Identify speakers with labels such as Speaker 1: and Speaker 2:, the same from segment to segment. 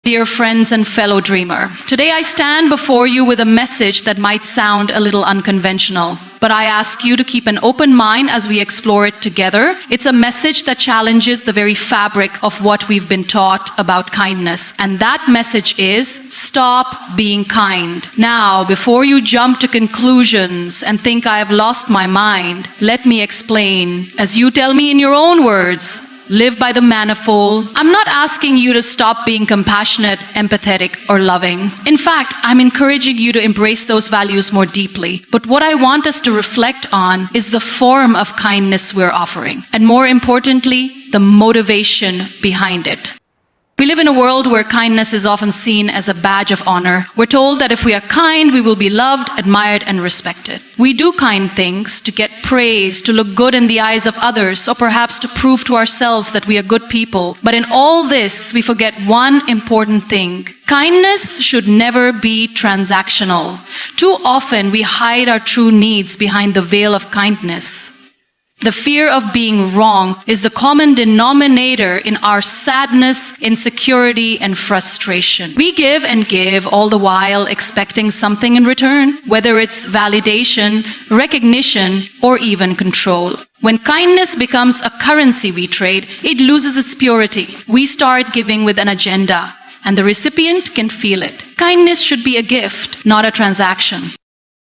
Speaker 1: Dear friends and fellow dreamer, today I stand before you with a message that might sound a little unconventional, but I ask you to keep an open mind as we explore it together. It's a message that challenges the very fabric of what we've been taught about kindness, and that message is stop being kind. Now, before you jump to conclusions and think I have lost my mind, let me explain, as you tell me in your own words. Live by the manifold. I'm not asking you to stop being compassionate, empathetic, or loving. In fact, I'm encouraging you to embrace those values more deeply. But what I want us to reflect on is the form of kindness we're offering, and more importantly, the motivation behind it. We live in a world where kindness is often seen as a badge of honor. We're told that if we are kind, we will be loved, admired, and respected. We do kind things to get praise, to look good in the eyes of others, or perhaps to prove to ourselves that we are good people. But in all this, we forget one important thing. Kindness should never be transactional. Too often, we hide our true needs behind the veil of kindness. The fear of being wrong is the common denominator in our sadness, insecurity, and frustration. We give and give all the while expecting something in return, whether it's validation, recognition, or even control. When kindness becomes a currency we trade, it loses its purity. We start giving with an agenda, and the recipient can feel it. Kindness should be a gift, not a transaction.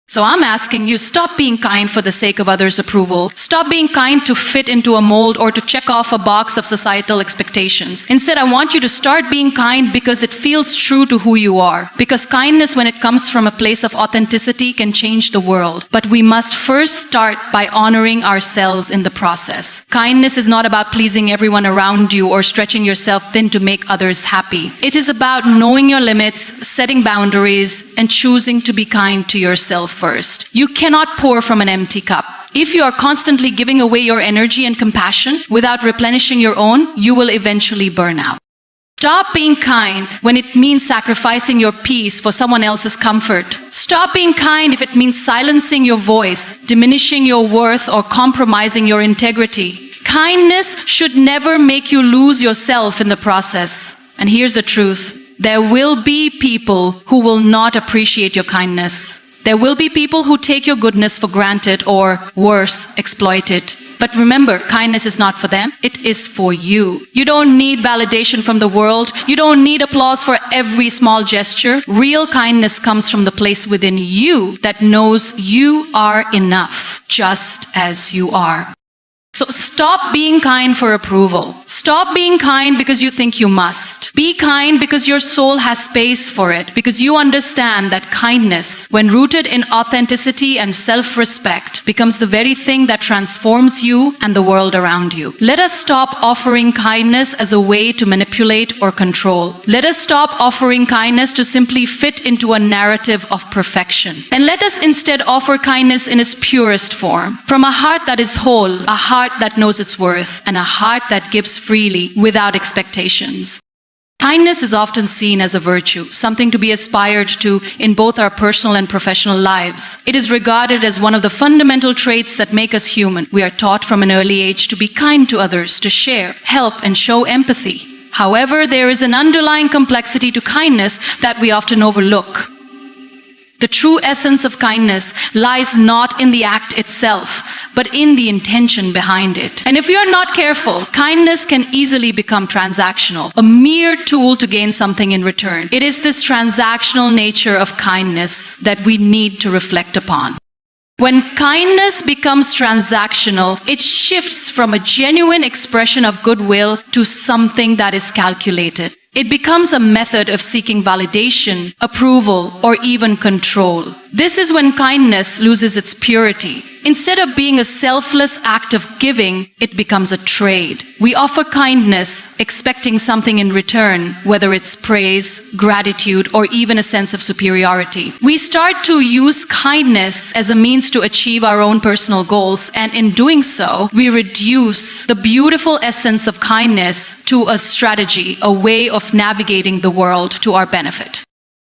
Speaker 1: So I'm asking you, stop being kind for the sake of others' approval. Stop being kind to fit into a mold or to check off a box of societal expectations. Instead, I want you to start being kind because it feels true to who you are. Because kindness, when it comes from a place of authenticity, can change the world. But we must first start by honoring ourselves in the process. Kindness is not about pleasing everyone around you or stretching yourself thin to make others happy. It is about knowing your limits, setting boundaries, and choosing to be kind to yourself first. You cannot pour from an empty cup. If you are constantly giving away your energy and compassion without replenishing your own, you will eventually burn out. Stop being kind when it means sacrificing your peace for someone else's comfort. Stop being kind if it means silencing your voice, diminishing your worth, or compromising your integrity. Kindness should never make you lose yourself in the process. And here's the truth. There will be people who will not appreciate your kindness. There will be people who take your goodness for granted or, worse, exploit it. But remember, kindness is not for them. It is for you. You don't need validation from the world. You don't need applause for every small gesture. Real kindness comes from the place within you that knows you are enough, just as you are. So stop being kind for approval. Stop being kind because you think you must. Be kind because your soul has space for it, because you understand that kindness, when rooted in authenticity and self-respect, becomes the very thing that transforms you and the world around you. Let us stop offering kindness as a way to manipulate or control. Let us stop offering kindness to simply fit into a narrative of perfection. And let us instead offer kindness in its purest form, from a heart that is whole, a heart that knows its worth, and a heart that gives freely without expectations. Kindness is often seen as a virtue, something to be aspired to in both our personal and professional lives. It is regarded as one of the fundamental traits that make us human. We are taught from an early age to be kind to others, to share, help, and show empathy. However, there is an underlying complexity to kindness that we often overlook. The true essence of kindness lies not in the act itself, but in the intention behind it. And if we are not careful, kindness can easily become transactional, a mere tool to gain something in return. It is this transactional nature of kindness that we need to reflect upon. When kindness becomes transactional, it shifts from a genuine expression of goodwill to something that is calculated. It becomes a method of seeking validation, approval, or even control. This is when kindness loses its purity. Instead of being a selfless act of giving, it becomes a trade. We offer kindness, expecting something in return, whether it's praise, gratitude, or even a sense of superiority. We start to use kindness as a means to achieve our own personal goals, and in doing so, we reduce the beautiful essence of kindness to a strategy, a way of navigating the world to our benefit.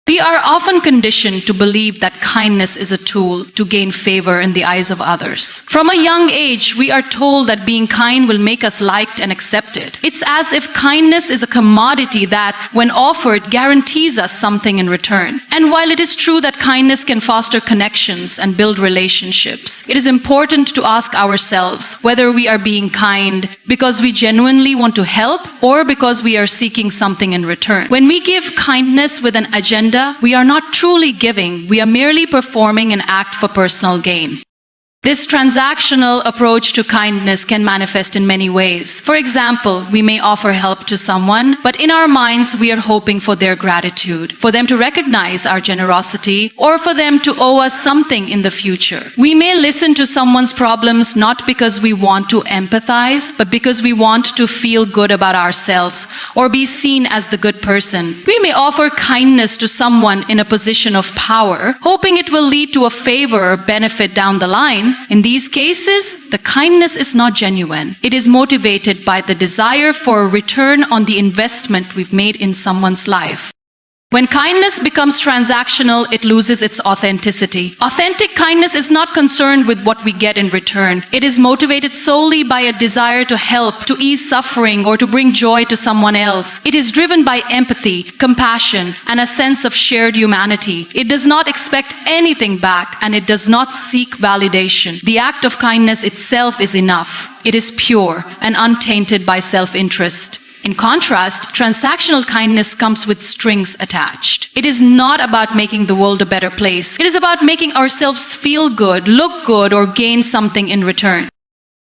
Speaker 1: We are often conditioned to believe that kindness is a tool to gain favor in the eyes of others. From a young age, we are told that being kind will make us liked and accepted. It's as if kindness is a commodity that, when offered, guarantees us something in return. And while it is true that kindness can foster connections and build relationships, it is important to ask ourselves whether we are being kind because we genuinely want to help or because we are seeking something in return. When we give kindness with an agenda, we are not truly giving, we are merely performing an act for personal gain. This transactional approach to kindness can manifest in many ways. For example, we may offer help to someone, but in our minds we are hoping for their gratitude, for them to recognize our generosity, or for them to owe us something in the future. We may listen to someone's problems not because we want to empathize, but because we want to feel good about ourselves or be seen as the good person. We may offer kindness to someone in a position of power, hoping it will lead to a favor or benefit down the line. In these cases, the kindness is not genuine. It is motivated by the desire for a return on the investment we've made in someone's life. When kindness becomes transactional, it loses its authenticity. Authentic kindness is not concerned with what we get in return. It is motivated solely by a desire to help, to ease suffering, or to bring joy to someone else. It is driven by empathy, compassion, and a sense of shared humanity. It does not expect anything back, and it does not seek validation. The act of kindness itself is enough. It is pure and untainted by self-interest. In contrast, transactional kindness comes with strings attached. It is not about making the world a better place. It is about making ourselves feel good, look good, or gain something in return.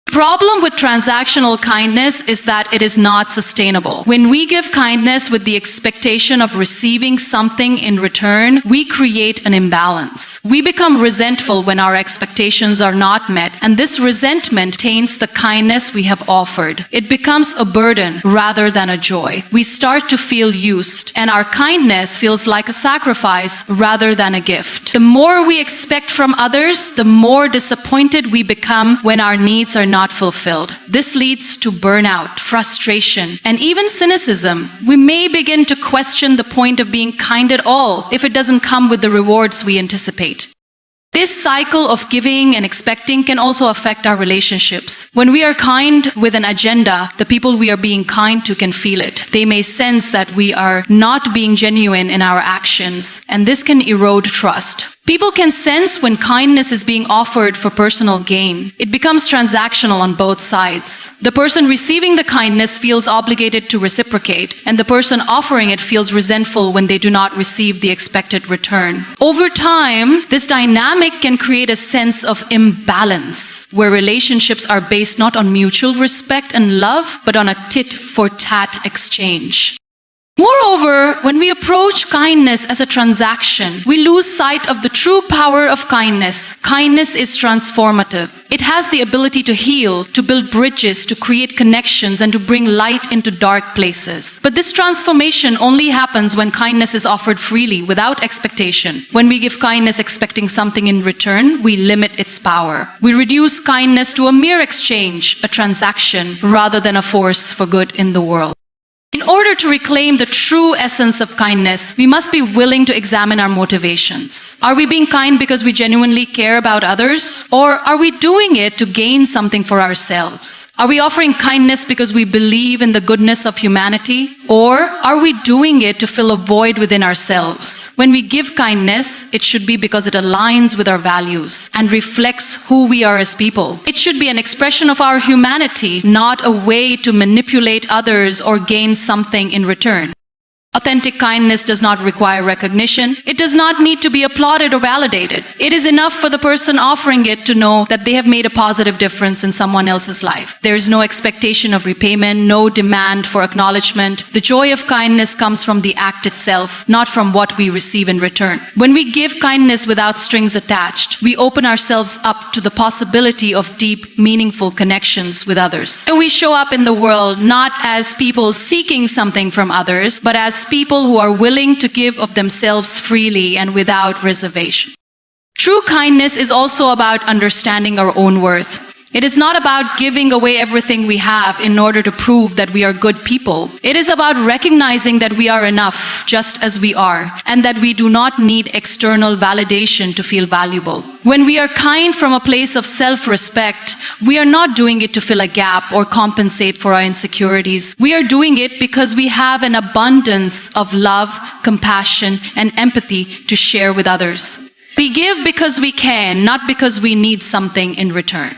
Speaker 1: The problem with transactional kindness is that it is not sustainable. When we give kindness with the expectation of receiving something in return, we create an imbalance. We become resentful when our expectations are not met, and this resentment taints the kindness we have offered. It becomes a burden rather than a joy. We start to feel used, and our kindness feels like a sacrifice rather than a gift. The more we expect from others, the more disappointed we become when our needs are not fulfilled. This leads to burnout, frustration, and even cynicism. We may begin to question the point of being kind at all if it doesn't come with the rewards we anticipate. This cycle of giving and expecting can also affect our relationships. When we are kind with an agenda, the people we are being kind to can feel it. They may sense that we are not being genuine in our actions, and this can erode trust. People can sense when kindness is being offered for personal gain. It becomes transactional on both sides. The person receiving the kindness feels obligated to reciprocate, and the person offering it feels resentful when they do not receive the expected return. Over time, this dynamic can create a sense of imbalance, where relationships are based not on mutual respect and love, but on a tit-for-tat exchange. Moreover, when we approach kindness as a transaction, we lose sight of the true power of kindness. Kindness is transformative. It has the ability to heal, to build bridges, to create connections, and to bring light into dark places. But this transformation only happens when kindness is offered freely, without expectation. When we give kindness expecting something in return, we limit its power. We reduce kindness to a mere exchange, a transaction, rather than a force for good in the world. In order to reclaim the true essence of kindness, we must be willing to examine our motivations. Are we being kind because we genuinely care about others? Or are we doing it to gain something for ourselves? Are we offering kindness because we believe in the goodness of humanity? Or are we doing it to fill a void within ourselves? When we give kindness, it should be because it aligns with our values and reflects who we are as people. It should be an expression of our humanity, not a way to manipulate others or gain something in return. Authentic kindness does not require recognition. It does not need to be applauded or validated. It is enough for the person offering it to know that they have made a positive difference in someone else's life. There is no expectation of repayment, no demand for acknowledgement. The joy of kindness comes from the act itself, not from what we receive in return. When we give kindness without strings attached, we open ourselves up to the possibility of deep, meaningful connections with others. And we show up in the world not as people seeking something from others, but as people who are willing to give of themselves freely and without reservation. True kindness is also about understanding our own worth. It is not about giving away everything we have in order to prove that we are good people. It is about recognizing that we are enough just as we are, and that we do not need external validation to feel valuable. When we are kind from a place of self-respect, we are not doing it to fill a gap or compensate for our insecurities. We are doing it because we have an abundance of love, compassion, and empathy to share with others. We give because we can, not because we need something in return.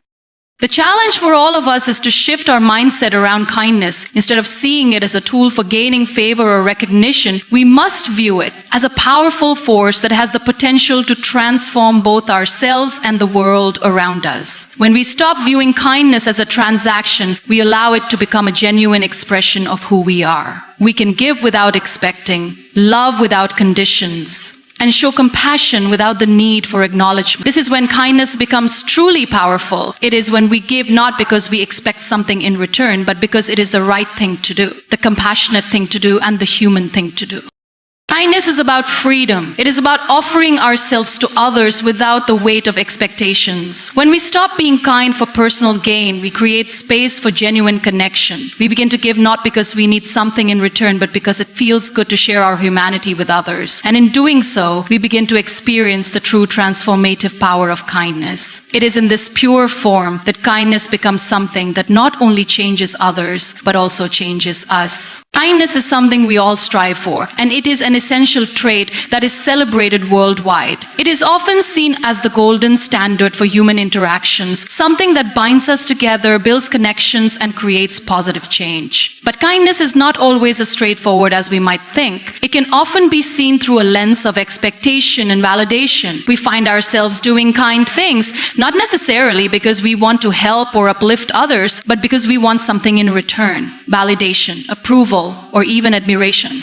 Speaker 1: The challenge for all of us is to shift our mindset around kindness. Instead of seeing it as a tool for gaining favor or recognition, we must view it as a powerful force that has the potential to transform both ourselves and the world around us. When we stop viewing kindness as a transaction, we allow it to become a genuine expression of who we are. We can give without expecting, love without conditions, and show compassion without the need for acknowledgement. This is when kindness becomes truly powerful. It is when we give not because we expect something in return, but because it is the right thing to do, the compassionate thing to do, and the human thing to do. Kindness is about freedom. It is about offering ourselves to others without the weight of expectations. When we stop being kind for personal gain, we create space for genuine connection. We begin to give not because we need something in return, but because it feels good to share our humanity with others. And in doing so, we begin to experience the true transformative power of kindness. It is in this pure form that kindness becomes something that not only changes others, but also changes us. Kindness is something we all strive for, and it is an essential trait that is celebrated worldwide. It is often seen as the golden standard for human interactions, something that binds us together, builds connections, and creates positive change. But kindness is not always as straightforward as we might think. It can often be seen through a lens of expectation and validation. We find ourselves doing kind things, not necessarily because we want to help or uplift others, but because we want something in return: validation, approval, or even admiration.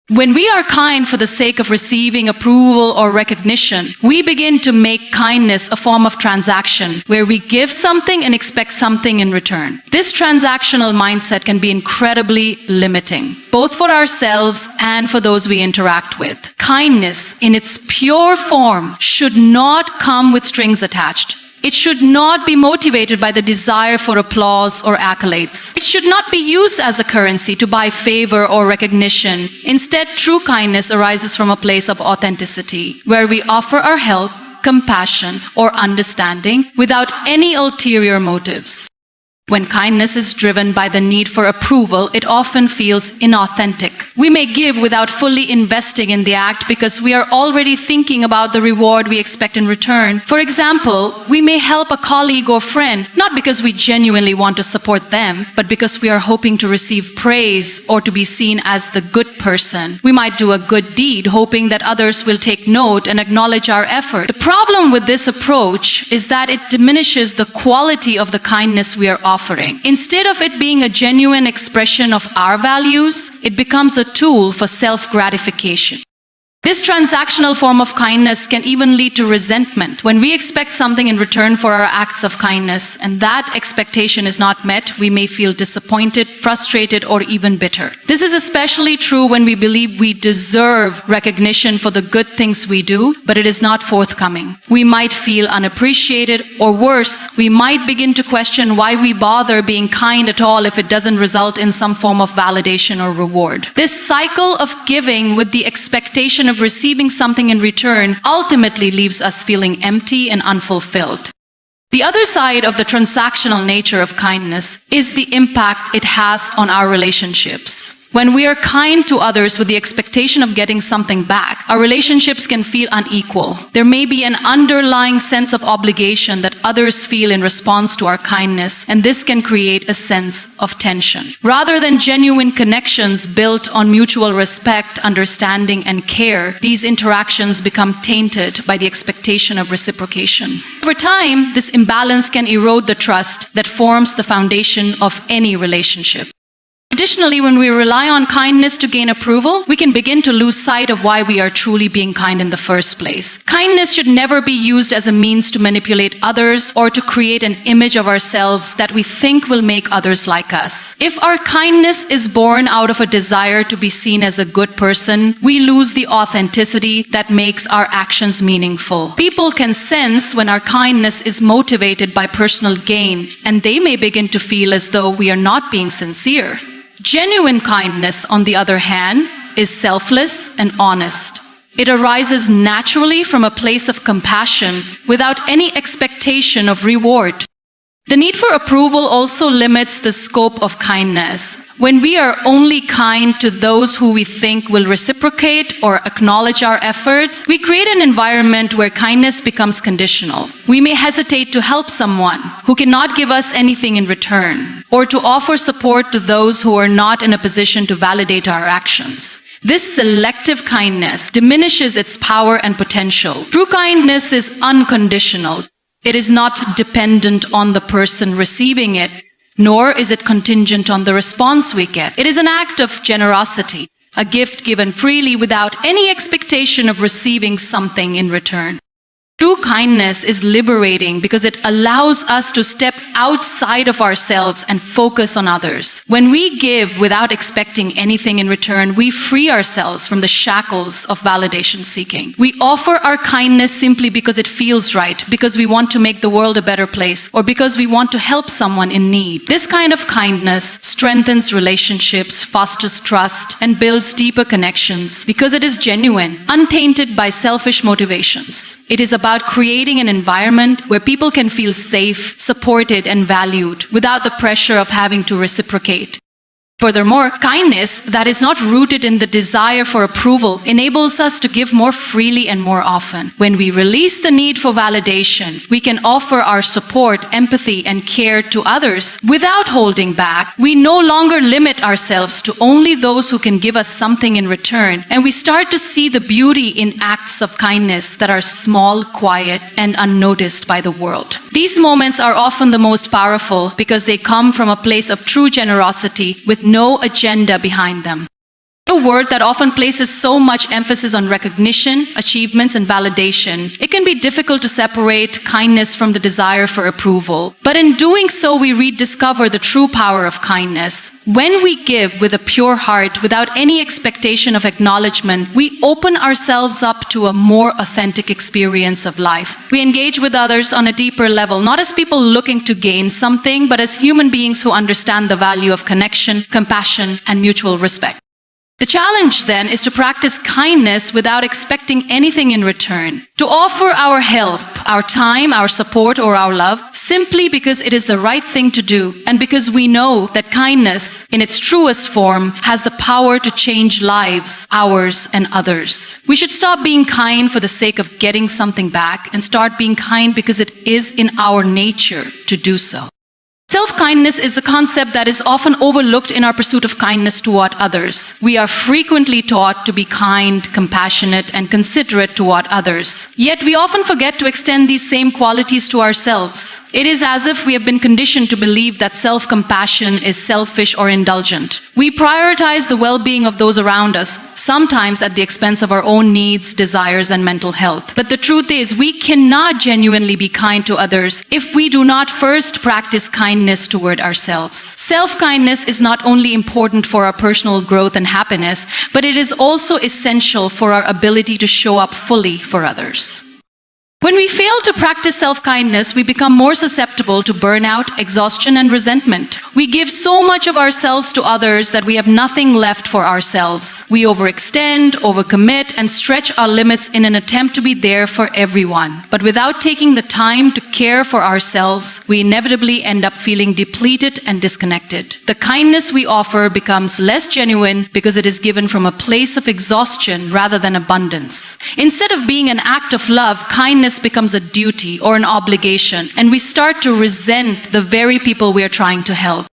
Speaker 1: When we are kind for the sake of receiving approval or recognition, we begin to make kindness a form of transaction where we give something and expect something in return. This transactional mindset can be incredibly limiting, both for ourselves and for those we interact with. Kindness, in its pure form, should not come with strings attached. It should not be motivated by the desire for applause or accolades. It should not be used as a currency to buy favor or recognition. Instead, true kindness arises from a place of authenticity, where we offer our help, compassion, or understanding without any ulterior motives. When kindness is driven by the need for approval, it often feels inauthentic. We may give without fully investing in the act because we are already thinking about the reward we expect in return. For example, we may help a colleague or friend, not because we genuinely want to support them, but because we are hoping to receive praise or to be seen as the good person. We might do a good deed, hoping that others will take note and acknowledge our effort. The problem with this approach is that it diminishes the quality of the kindness we are offering. Instead of it being a genuine expression of our values, it becomes a tool for self-gratification. This transactional form of kindness can even lead to resentment. When we expect something in return for our acts of kindness, and that expectation is not met, we may feel disappointed, frustrated, or even bitter. This is especially true when we believe we deserve recognition for the good things we do, but it is not forthcoming. We might feel unappreciated, or worse, we might begin to question why we bother being kind at all if it doesn't result in some form of validation or reward. This cycle of giving with the expectation of receiving something in return ultimately leaves us feeling empty and unfulfilled. The other side of the transactional nature of kindness is the impact it has on our relationships. When we are kind to others with the expectation of getting something back, our relationships can feel unequal. There may be an underlying sense of obligation that others feel in response to our kindness, and this can create a sense of tension. Rather than genuine connections built on mutual respect, understanding, and care, these interactions become tainted by the expectation of reciprocation. Over time, this imbalance can erode the trust that forms the foundation of any relationship. Additionally, when we rely on kindness to gain approval, we can begin to lose sight of why we are truly being kind in the first place. Kindness should never be used as a means to manipulate others or to create an image of ourselves that we think will make others like us. If our kindness is born out of a desire to be seen as a good person, we lose the authenticity that makes our actions meaningful. People can sense when our kindness is motivated by personal gain, and they may begin to feel as though we are not being sincere. Genuine kindness, on the other hand, is selfless and honest. It arises naturally from a place of compassion without any expectation of reward. The need for approval also limits the scope of kindness. When we are only kind to those who we think will reciprocate or acknowledge our efforts, we create an environment where kindness becomes conditional. We may hesitate to help someone who cannot give us anything in return, or to offer support to those who are not in a position to validate our actions. This selective kindness diminishes its power and potential. True kindness is unconditional. It is not dependent on the person receiving it, nor is it contingent on the response we get. It is an act of generosity, a gift given freely without any expectation of receiving something in return. True kindness is liberating because it allows us to step outside of ourselves and focus on others. When we give without expecting anything in return, we free ourselves from the shackles of validation seeking. We offer our kindness simply because it feels right, because we want to make the world a better place, or because we want to help someone in need. This kind of kindness strengthens relationships, fosters trust, and builds deeper connections because it is genuine, untainted by selfish motivations. It is about creating an environment where people can feel safe, supported, and valued without the pressure of having to reciprocate. Furthermore, kindness that is not rooted in the desire for approval enables us to give more freely and more often. When we release the need for validation, we can offer our support, empathy, and care to others without holding back. We no longer limit ourselves to only those who can give us something in return, and we start to see the beauty in acts of kindness that are small, quiet, and unnoticed by the world. These moments are often the most powerful because they come from a place of true generosity with no agenda behind them. A word that often places so much emphasis on recognition, achievements, and validation, it can be difficult to separate kindness from the desire for approval. But in doing so, we rediscover the true power of kindness. When we give with a pure heart, without any expectation of acknowledgement, we open ourselves up to a more authentic experience of life. We engage with others on a deeper level, not as people looking to gain something, but as human beings who understand the value of connection, compassion, and mutual respect. The challenge then is to practice kindness without expecting anything in return. To offer our help, our time, our support, or our love simply because it is the right thing to do, and because we know that kindness, in its truest form, has the power to change lives, ours and others. We should stop being kind for the sake of getting something back and start being kind because it is in our nature to do so. Self-kindness is a concept that is often overlooked in our pursuit of kindness toward others. We are frequently taught to be kind, compassionate, and considerate toward others. Yet we often forget to extend these same qualities to ourselves. It is as if we have been conditioned to believe that self-compassion is selfish or indulgent. We prioritize the well-being of those around us, sometimes at the expense of our own needs, desires, and mental health. But the truth is, we cannot genuinely be kind to others if we do not first practice kindness toward ourselves. Self-kindness is not only important for our personal growth and happiness, but it is also essential for our ability to show up fully for others. When we fail to practice self-kindness, we become more susceptible to burnout, exhaustion, and resentment. We give so much of ourselves to others that we have nothing left for ourselves. We overextend, overcommit, and stretch our limits in an attempt to be there for everyone. But without taking the time to care for ourselves, we inevitably end up feeling depleted and disconnected. The kindness we offer becomes less genuine because it is given from a place of exhaustion rather than abundance. Instead of being an act of love, kindness becomes a duty or an obligation, and we start to resent the very people we are trying to help.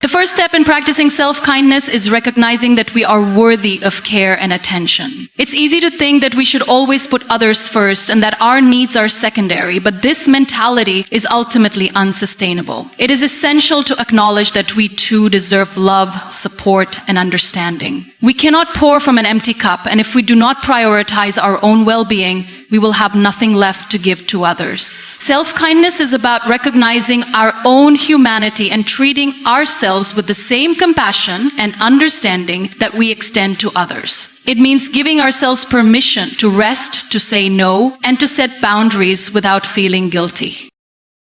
Speaker 1: The first step in practicing self-kindness is recognizing that we are worthy of care and attention. It's easy to think that we should always put others first and that our needs are secondary, but this mentality is ultimately unsustainable. It is essential to acknowledge that we too deserve love, support, and understanding. We cannot pour from an empty cup, and if we do not prioritize our own well-being, we will have nothing left to give to others. Self-kindness is about recognizing our own humanity and treating ourselves with the same compassion and understanding that we extend to others. It means giving ourselves permission to rest, to say no, and to set boundaries without feeling guilty.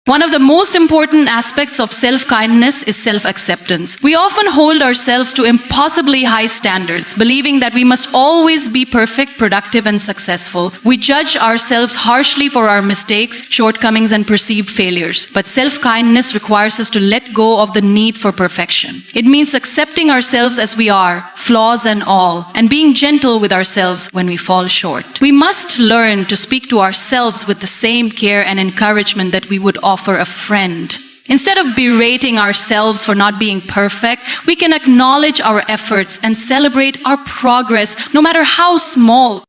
Speaker 1: One of the most important aspects of self-kindness is self-acceptance. We often hold ourselves to impossibly high standards, believing that we must always be perfect, productive, and successful. We judge ourselves harshly for our mistakes, shortcomings, and perceived failures. But self-kindness requires us to let go of the need for perfection. It means accepting ourselves as we are, flaws and all, and being gentle with ourselves when we fall short. We must learn to speak to ourselves with the same care and encouragement that we would offer a friend. Instead of berating ourselves for not being perfect, we can acknowledge our efforts and celebrate our progress, no matter how small.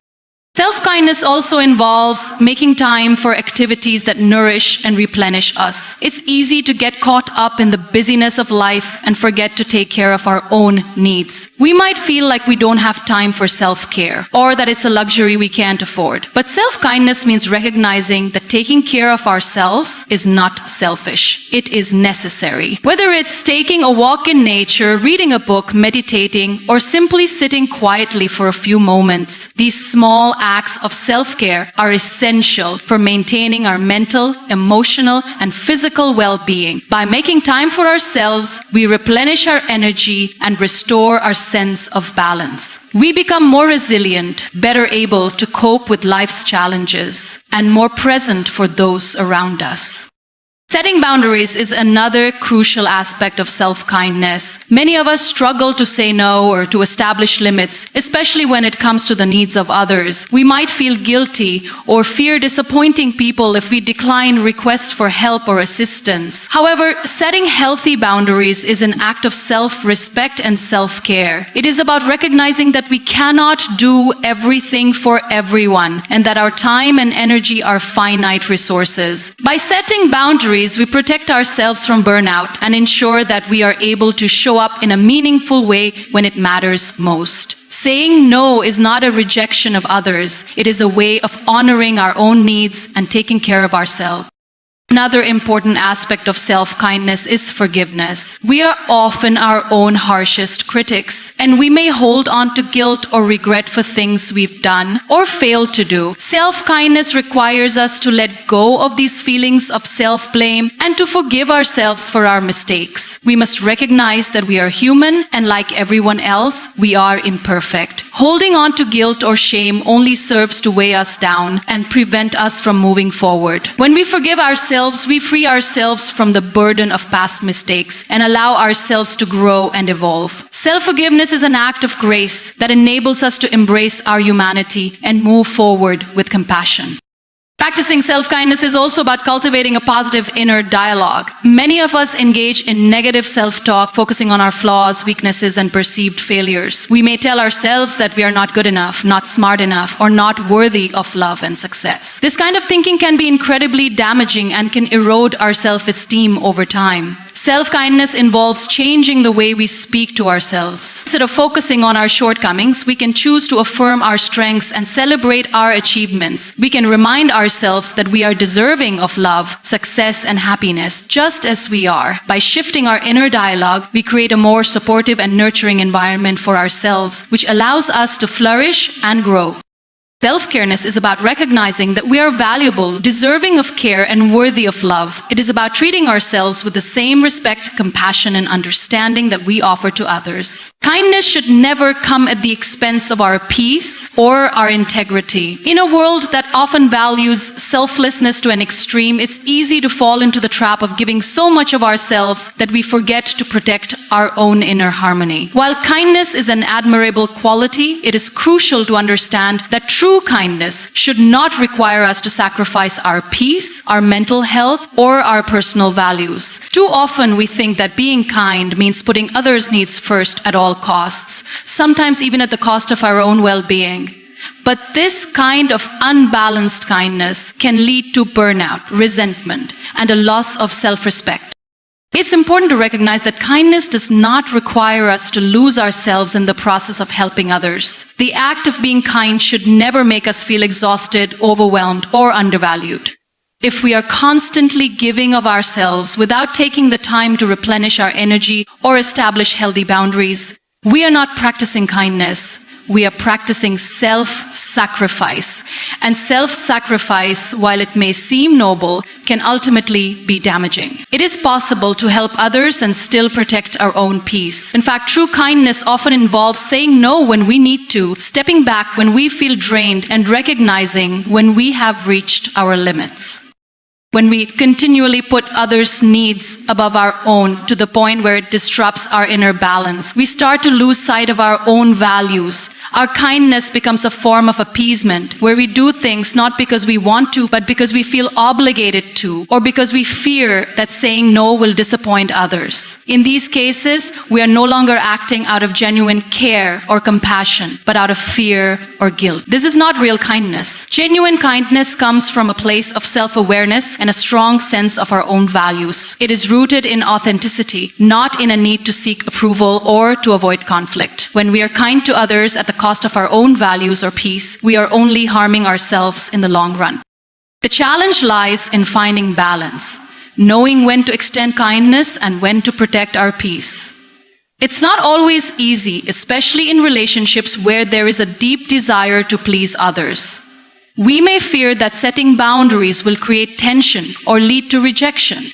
Speaker 1: Self-kindness also involves making time for activities that nourish and replenish us. It's easy to get caught up in the busyness of life and forget to take care of our own needs. We might feel like we don't have time for self-care or that it's a luxury we can't afford. But self-kindness means recognizing that taking care of ourselves is not selfish. It is necessary. Whether it's taking a walk in nature, reading a book, meditating, or simply sitting quietly for a few moments, these small acts of self-care are essential for maintaining our mental, emotional, and physical well-being. By making time for ourselves, we replenish our energy and restore our sense of balance. We become more resilient, better able to cope with life's challenges, and more present for those around us. Setting boundaries is another crucial aspect of self-kindness. Many of us struggle to say no or to establish limits, especially when it comes to the needs of others. We might feel guilty or fear disappointing people if we decline requests for help or assistance. However, setting healthy boundaries is an act of self-respect and self-care. It is about recognizing that we cannot do everything for everyone and that our time and energy are finite resources. By setting boundaries, we protect ourselves from burnout and ensure that we are able to show up in a meaningful way when it matters most. Saying no is not a rejection of others. It is a way of honoring our own needs and taking care of ourselves. Another important aspect of self-kindness is forgiveness. We are often our own harshest critics, and we may hold on to guilt or regret for things we've done or failed to do. Self-kindness requires us to let go of these feelings of self-blame and to forgive ourselves for our mistakes. We must recognize that we are human, and like everyone else, we are imperfect. Holding on to guilt or shame only serves to weigh us down and prevent us from moving forward. When we forgive ourselves, we free ourselves from the burden of past mistakes and allow ourselves to grow and evolve. Self-forgiveness is an act of grace that enables us to embrace our humanity and move forward with compassion. Practicing self-kindness is also about cultivating a positive inner dialogue. Many of us engage in negative self-talk, focusing on our flaws, weaknesses, and perceived failures. We may tell ourselves that we are not good enough, not smart enough, or not worthy of love and success. This kind of thinking can be incredibly damaging and can erode our self-esteem over time. Self-kindness involves changing the way we speak to ourselves. Instead of focusing on our shortcomings, we can choose to affirm our strengths and celebrate our achievements. We can remind ourselves that we are deserving of love, success, and happiness just as we are. By shifting our inner dialogue, we create a more supportive and nurturing environment for ourselves, which allows us to flourish and grow. Self-careness is about recognizing that we are valuable, deserving of care, and worthy of love. It is about treating ourselves with the same respect, compassion, and understanding that we offer to others. Kindness should never come at the expense of our peace or our integrity. In a world that often values selflessness to an extreme, it's easy to fall into the trap of giving so much of ourselves that we forget to protect our own inner harmony. While kindness is an admirable quality, it is crucial to understand that true true kindness should not require us to sacrifice our peace, our mental health, or our personal values. Too often we think that being kind means putting others' needs first at all costs, sometimes even at the cost of our own well-being. But this kind of unbalanced kindness can lead to burnout, resentment, and a loss of self-respect. It's important to recognize that kindness does not require us to lose ourselves in the process of helping others. The act of being kind should never make us feel exhausted, overwhelmed, or undervalued. If we are constantly giving of ourselves without taking the time to replenish our energy or establish healthy boundaries, we are not practicing kindness. We are practicing self-sacrifice. And self-sacrifice, while it may seem noble, can ultimately be damaging. It is possible to help others and still protect our own peace. In fact, true kindness often involves saying no when we need to, stepping back when we feel drained, and recognizing when we have reached our limits. When we continually put others' needs above our own to the point where it disrupts our inner balance, we start to lose sight of our own values. Our kindness becomes a form of appeasement, where we do things not because we want to, but because we feel obligated to, or because we fear that saying no will disappoint others. In these cases, we are no longer acting out of genuine care or compassion, but out of fear or guilt. This is not real kindness. Genuine kindness comes from a place of self-awareness and a strong sense of our own values. It is rooted in authenticity, not in a need to seek approval or to avoid conflict. When we are kind to others at the cost of our own values or peace, we are only harming ourselves in the long run. The challenge lies in finding balance, knowing when to extend kindness and when to protect our peace. It's not always easy, especially in relationships where there is a deep desire to please others. We may fear that setting boundaries will create tension or lead to rejection.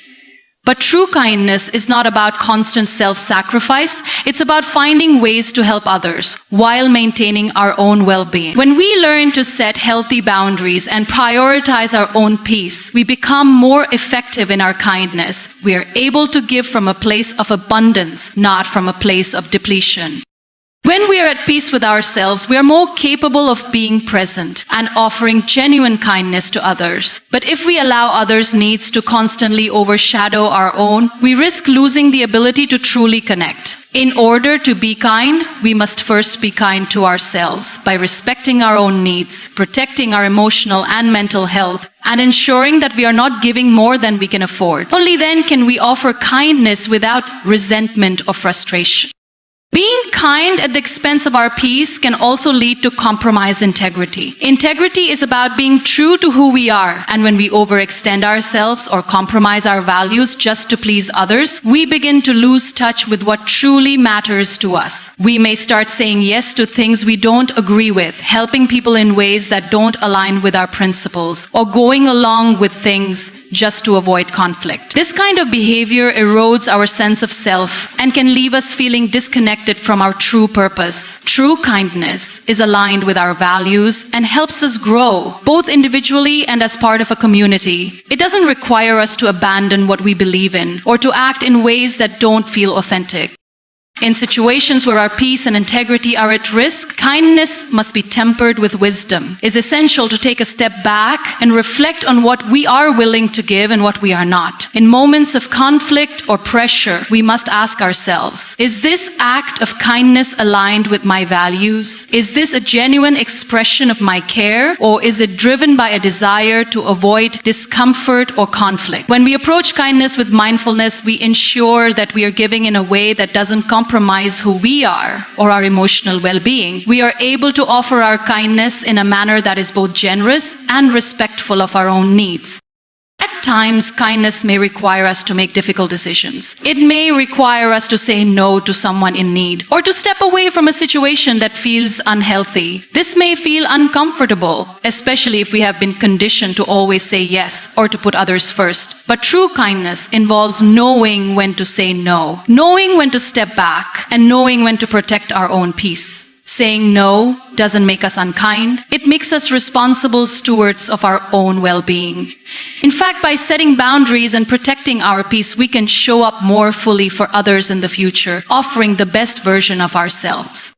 Speaker 1: But true kindness is not about constant self-sacrifice. It's about finding ways to help others while maintaining our own well-being. When we learn to set healthy boundaries and prioritize our own peace, we become more effective in our kindness. We are able to give from a place of abundance, not from a place of depletion. When we are at peace with ourselves, we are more capable of being present and offering genuine kindness to others. But if we allow others' needs to constantly overshadow our own, we risk losing the ability to truly connect. In order to be kind, we must first be kind to ourselves by respecting our own needs, protecting our emotional and mental health, and ensuring that we are not giving more than we can afford. Only then can we offer kindness without resentment or frustration. Being kind at the expense of our peace can also lead to compromised integrity. Integrity is about being true to who we are, and when we overextend ourselves or compromise our values just to please others, we begin to lose touch with what truly matters to us. We may start saying yes to things we don't agree with, helping people in ways that don't align with our principles, or going along with things just to avoid conflict. This kind of behavior erodes our sense of self and can leave us feeling disconnected from our true purpose. True kindness is aligned with our values and helps us grow, both individually and as part of a community. It doesn't require us to abandon what we believe in or to act in ways that don't feel authentic. In situations where our peace and integrity are at risk, kindness must be tempered with wisdom. It's essential to take a step back and reflect on what we are willing to give and what we are not. In moments of conflict or pressure, we must ask ourselves, is this act of kindness aligned with my values? Is this a genuine expression of my care, or is it driven by a desire to avoid discomfort or conflict? When we approach kindness with mindfulness, we ensure that we are giving in a way that doesn't compromise who we are or our emotional well-being. We are able to offer our kindness in a manner that is both generous and respectful of our own needs. At times, kindness may require us to make difficult decisions. It may require us to say no to someone in need or to step away from a situation that feels unhealthy. This may feel uncomfortable, especially if we have been conditioned to always say yes or to put others first. But true kindness involves knowing when to say no, knowing when to step back, and knowing when to protect our own peace. Saying no doesn't make us unkind. It makes us responsible stewards of our own well-being. In fact, by setting boundaries and protecting our peace, we can show up more fully for others in the future, offering the best version of ourselves.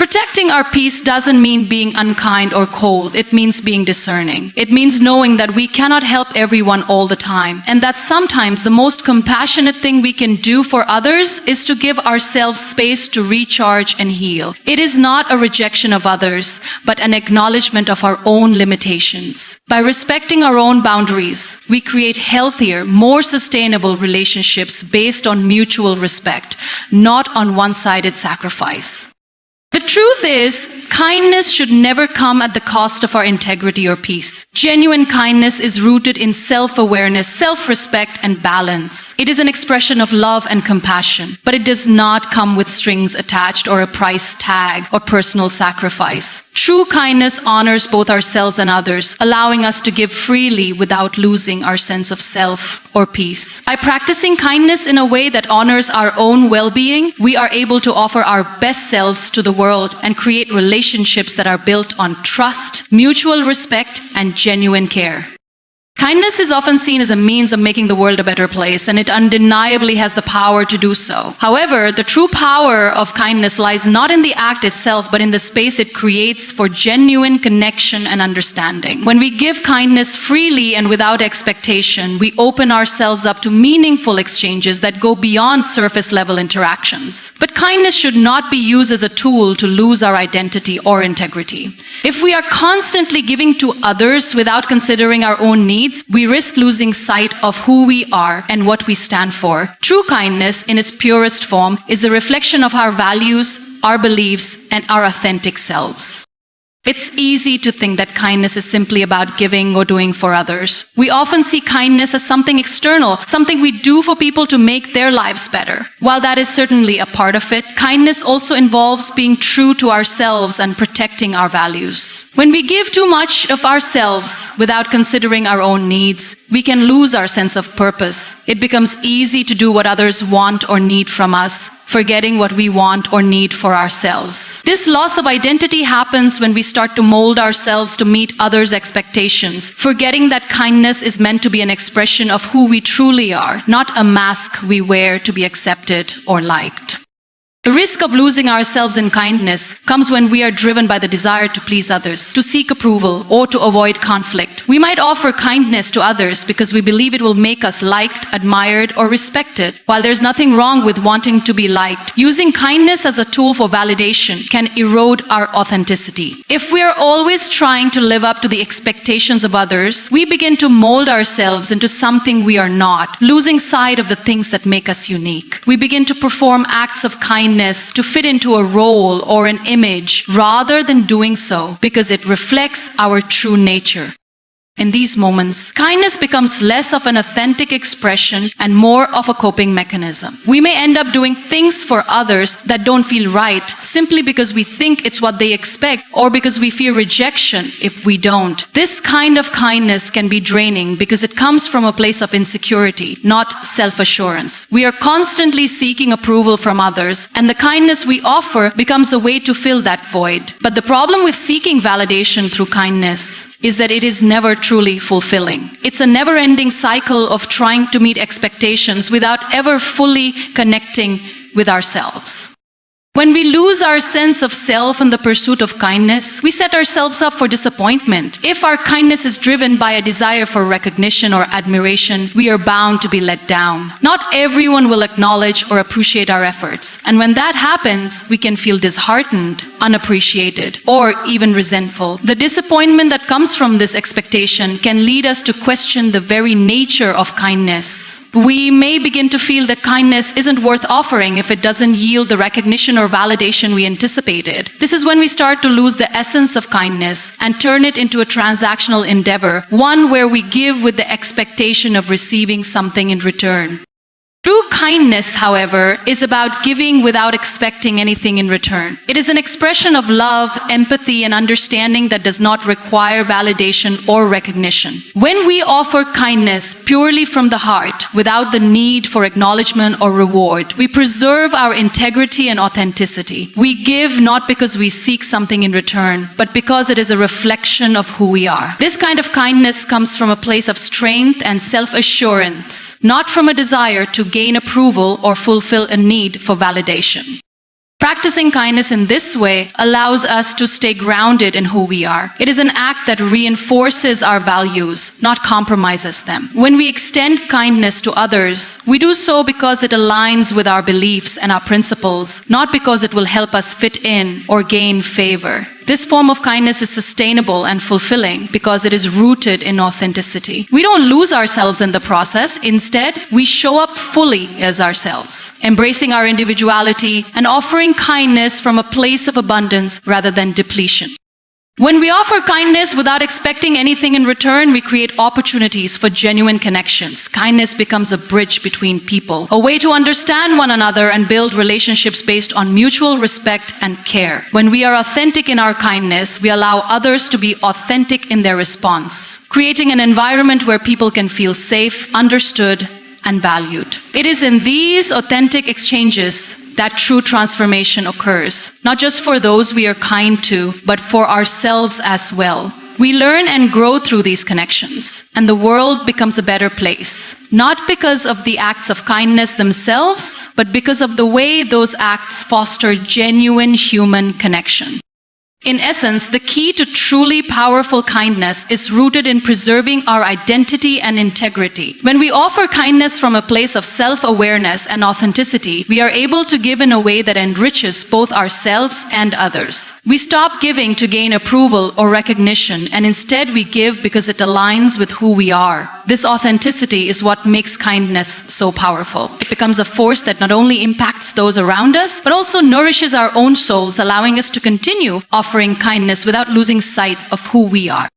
Speaker 1: Protecting our peace doesn't mean being unkind or cold. It means being discerning. It means knowing that we cannot help everyone all the time, and that sometimes the most compassionate thing we can do for others is to give ourselves space to recharge and heal. It is not a rejection of others, but an acknowledgement of our own limitations. By respecting our own boundaries, we create healthier, more sustainable relationships based on mutual respect, not on one-sided sacrifice. The truth is, kindness should never come at the cost of our integrity or peace. Genuine kindness is rooted in self-awareness, self-respect, and balance. It is an expression of love and compassion, but it does not come with strings attached or a price tag or personal sacrifice. True kindness honors both ourselves and others, allowing us to give freely without losing our sense of self or peace. By practicing kindness in a way that honors our own well-being, we are able to offer our best selves to the world and create relationships that are built on trust, mutual respect, and genuine care. Kindness is often seen as a means of making the world a better place, and it undeniably has the power to do so. However, the true power of kindness lies not in the act itself, but in the space it creates for genuine connection and understanding. When we give kindness freely and without expectation, we open ourselves up to meaningful exchanges that go beyond surface-level interactions. But kindness should not be used as a tool to lose our identity or integrity. If we are constantly giving to others without considering our own needs, we risk losing sight of who we are and what we stand for. True kindness, in its purest form, is a reflection of our values, our beliefs, and our authentic selves. It's easy to think that kindness is simply about giving or doing for others. We often see kindness as something external, something we do for people to make their lives better. While that is certainly a part of it, kindness also involves being true to ourselves and protecting our values. When we give too much of ourselves without considering our own needs, we can lose our sense of purpose. It becomes easy to do what others want or need from us, forgetting what we want or need for ourselves. This loss of identity happens when we start to mold ourselves to meet others' expectations, forgetting that kindness is meant to be an expression of who we truly are, not a mask we wear to be accepted or liked. The risk of losing ourselves in kindness comes when we are driven by the desire to please others, to seek approval, or to avoid conflict. We might offer kindness to others because we believe it will make us liked, admired, or respected. While there's nothing wrong with wanting to be liked, using kindness as a tool for validation can erode our authenticity. If we are always trying to live up to the expectations of others, we begin to mold ourselves into something we are not, losing sight of the things that make us unique. We begin to perform acts of kindness to fit into a role or an image rather than doing so because it reflects our true nature. In these moments, kindness becomes less of an authentic expression and more of a coping mechanism. We may end up doing things for others that don't feel right simply because we think it's what they expect or because we fear rejection if we don't. This kind of kindness can be draining because it comes from a place of insecurity, not self-assurance. We are constantly seeking approval from others, and the kindness we offer becomes a way to fill that void. But the problem with seeking validation through kindness is that it is never truly fulfilling. It's a never-ending cycle of trying to meet expectations without ever fully connecting with ourselves. When we lose our sense of self in the pursuit of kindness, we set ourselves up for disappointment. If our kindness is driven by a desire for recognition or admiration, we are bound to be let down. Not everyone will acknowledge or appreciate our efforts, and when that happens, we can feel disheartened, unappreciated, or even resentful. The disappointment that comes from this expectation can lead us to question the very nature of kindness. We may begin to feel that kindness isn't worth offering if it doesn't yield the recognition or validation we anticipated. This is when we start to lose the essence of kindness and turn it into a transactional endeavor, one where we give with the expectation of receiving something in return. True kindness, however, is about giving without expecting anything in return. It is an expression of love, empathy, and understanding that does not require validation or recognition. When we offer kindness purely from the heart, without the need for acknowledgement or reward, we preserve our integrity and authenticity. We give not because we seek something in return, but because it is a reflection of who we are. This kind of kindness comes from a place of strength and self-assurance, not from a desire to gain approval or fulfill a need for validation. Practicing kindness in this way allows us to stay grounded in who we are. It is an act that reinforces our values, not compromises them. When we extend kindness to others, we do so because it aligns with our beliefs and our principles, not because it will help us fit in or gain favor. This form of kindness is sustainable and fulfilling because it is rooted in authenticity. We don't lose ourselves in the process. Instead, we show up fully as ourselves, embracing our individuality and offering kindness from a place of abundance rather than depletion. When we offer kindness without expecting anything in return, we create opportunities for genuine connections. Kindness becomes a bridge between people, a way to understand one another and build relationships based on mutual respect and care. When we are authentic in our kindness, we allow others to be authentic in their response, creating an environment where people can feel safe, understood, and valued. It is in these authentic exchanges that true transformation occurs, not just for those we are kind to, but for ourselves as well. We learn and grow through these connections, and the world becomes a better place, not because of the acts of kindness themselves, but because of the way those acts foster genuine human connection. In essence, the key to truly powerful kindness is rooted in preserving our identity and integrity. When we offer kindness from a place of self-awareness and authenticity, we are able to give in a way that enriches both ourselves and others. We stop giving to gain approval or recognition, and instead we give because it aligns with who we are. This authenticity is what makes kindness so powerful. It becomes a force that not only impacts those around us, but also nourishes our own souls, allowing us to continue offering kindness without losing sight of who we are.